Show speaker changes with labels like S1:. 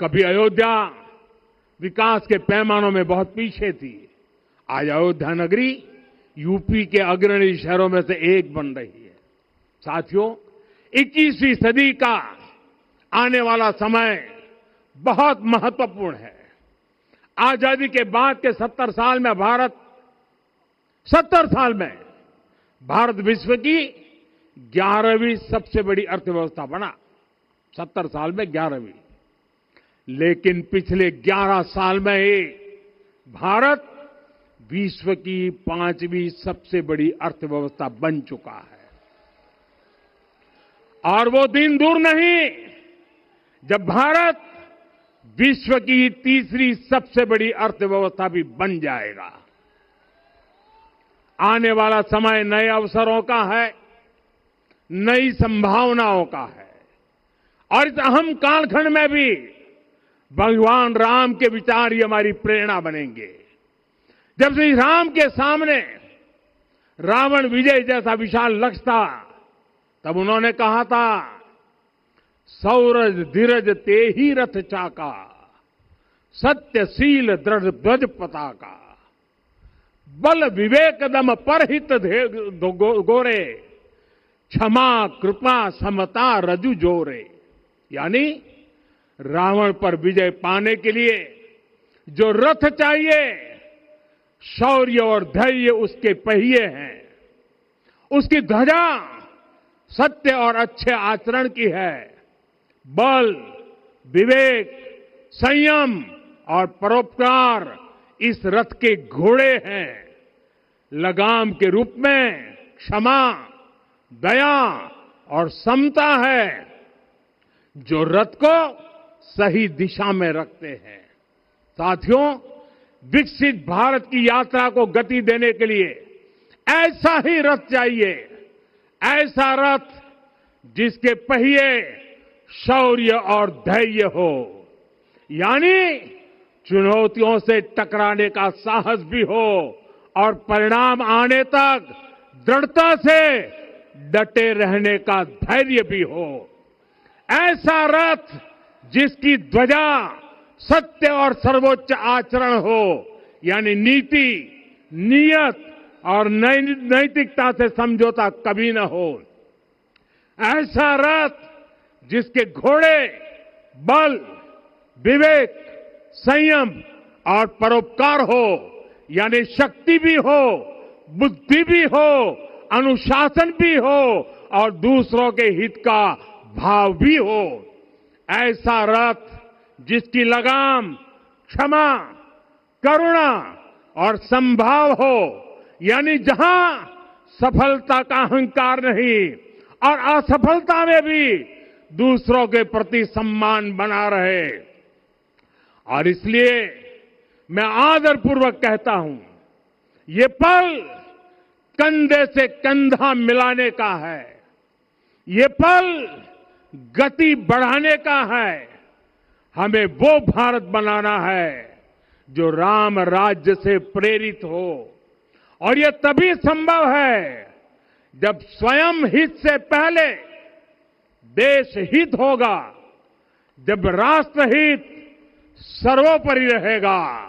S1: कभी अयोध्या विकास के पैमानों में बहुत पीछे थी। आज अयोध्या नगरी यूपी के अग्रणी शहरों में से एक बन रही है। साथियों, 21वीं सदी का आने वाला समय बहुत महत्वपूर्ण है। आजादी के बाद के 70 साल में भारत विश्व की 11वीं सबसे बड़ी अर्थव्यवस्था बना। 70 साल में 11वीं। लेकिन पिछले 11 साल में ही भारत विश्व की 5वीं सबसे बड़ी अर्थव्यवस्था बन चुका है। और वो दिन दूर नहीं जब भारत विश्व की 3री सबसे बड़ी अर्थव्यवस्था भी बन जाएगा। आने वाला समय नए अवसरों का है, नई संभावनाओं का है। और इस अहम कालखंड में भी भगवान राम के विचार ही हमारी प्रेरणा बनेंगे। जब श्री राम के सामने रावण विजय जैसा विशाल लक्ष्य था, तब उन्होंने कहा था, सौरज धीरज ते ही रथ चाका, सत्यशील दृढ़ ध्वज पताका, बल विवेक दम परहित गोरे, क्षमा कृपा समता रजु जोरे। यानी रावण पर विजय पाने के लिए जो रथ चाहिए, शौर्य और धैर्य उसके पहिए हैं, उसकी ध्वजा सत्य और अच्छे आचरण की है, बल विवेक संयम और परोपकार इस रथ के घोड़े हैं, लगाम के रूप में क्षमा दया और समता है जो रथ को सही दिशा में रखते हैं। साथियों, विकसित भारत की यात्रा को गति देने के लिए ऐसा ही रथ चाहिए, ऐसा रथ जिसके पहिए शौर्य और धैर्य हो, यानी चुनौतियों से टकराने का साहस भी हो और परिणाम आने तक दृढ़ता से डटे रहने का धैर्य भी हो। ऐसा रथ जिसकी ध्वजा सत्य और सर्वोच्च आचरण हो, यानी नीति नियत और नैतिकता से समझौता कभी न हो। ऐसा रथ जिसके घोड़े बल विवेक संयम और परोपकार हो, यानी शक्ति भी हो, बुद्धि भी हो, अनुशासन भी हो और दूसरों के हित का भाव भी हो। ऐसा रथ जिसकी लगाम क्षमा करुणा और संभाव हो, यानी जहां सफलता का अहंकार नहीं और असफलता में भी दूसरों के प्रति सम्मान बना रहे। और इसलिए मैं आदरपूर्वक कहता हूं, ये पल कंधे से कंधा मिलाने का है, ये पल गति बढ़ाने का है। हमें वो भारत बनाना है जो राम राज्य से प्रेरित हो, और ये तभी संभव है जब स्वयं हित से पहले देश हित होगा, जब राष्ट्र हित सर्वोपरि रहेगा।